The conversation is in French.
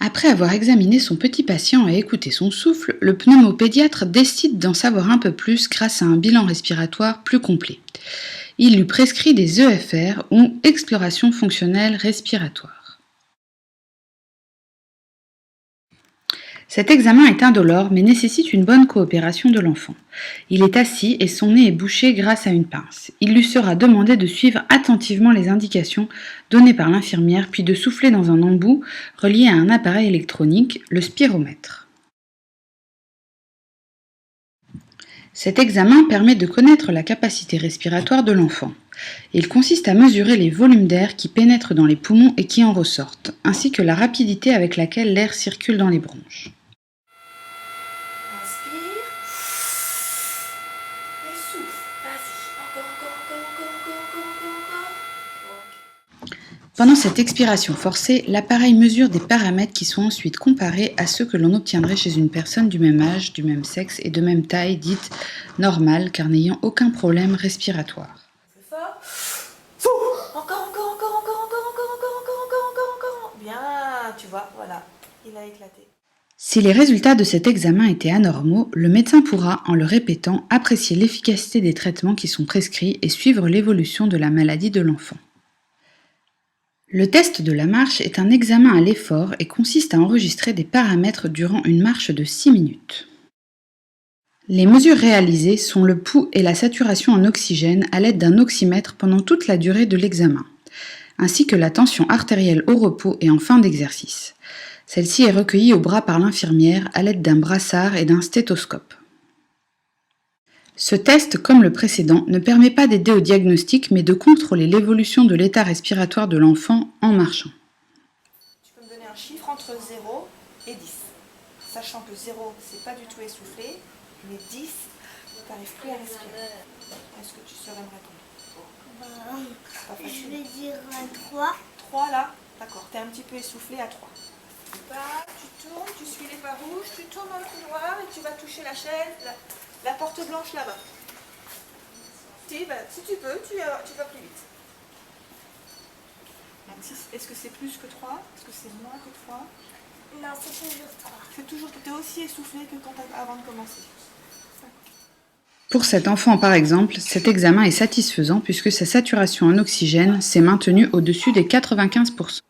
Après avoir examiné son petit patient et écouté son souffle, le pneumopédiatre décide d'en savoir un peu plus grâce à un bilan respiratoire plus complet. Il lui prescrit des EFR ou exploration fonctionnelle respiratoire. Cet examen est indolore mais nécessite une bonne coopération de l'enfant. Il est assis et son nez est bouché grâce à une pince. Il lui sera demandé de suivre attentivement les indications données par l'infirmière puis de souffler dans un embout relié à un appareil électronique, le spiromètre. Cet examen permet de connaître la capacité respiratoire de l'enfant. Il consiste à mesurer les volumes d'air qui pénètrent dans les poumons et qui en ressortent, ainsi que la rapidité avec laquelle l'air circule dans les bronches. Inspire. Et souffle. Vas-y. Encore. Pendant cette expiration forcée, l'appareil mesure des paramètres qui sont ensuite comparés à ceux que l'on obtiendrait chez une personne du même âge, du même sexe et de même taille, dite normale, car n'ayant aucun problème respiratoire. Fais fort. Encore. Bien, tu vois, voilà. Il a éclaté. Si les résultats de cet examen étaient anormaux, le médecin pourra, en le répétant, apprécier l'efficacité des traitements qui sont prescrits et suivre l'évolution de la maladie de l'enfant. Le test de la marche est un examen à l'effort et consiste à enregistrer des paramètres durant une marche de 6 minutes. Les mesures réalisées sont le pouls et la saturation en oxygène à l'aide d'un oxymètre pendant toute la durée de l'examen, ainsi que la tension artérielle au repos et en fin d'exercice. Celle-ci est recueillie au bras par l'infirmière à l'aide d'un brassard et d'un stéthoscope. Ce test, comme le précédent, ne permet pas d'aider au diagnostic mais de contrôler l'évolution de l'état respiratoire de l'enfant en marchant. Tu peux me donner un chiffre entre 0 et 10. Sachant que 0, c'est pas du tout essoufflé, mais 10, tu n'arrives plus à respirer. Est-ce que tu saurais me répondre? Je vais dire 3. 3 là? D'accord, tu es un petit peu essoufflé à 3. Tu tournes, tu suis les farouches, tu tournes dans le couloir et tu vas toucher la chaise, la porte blanche là-bas. Si tu peux, tu vas plus vite. Est-ce que c'est plus que 3? Est-ce que c'est moins que 3? Non, c'est toujours 3. C'est toujours, tu es aussi essoufflé que avant de commencer. Pour cet enfant par exemple, cet examen est satisfaisant puisque sa saturation en oxygène s'est maintenue au-dessus des 95%.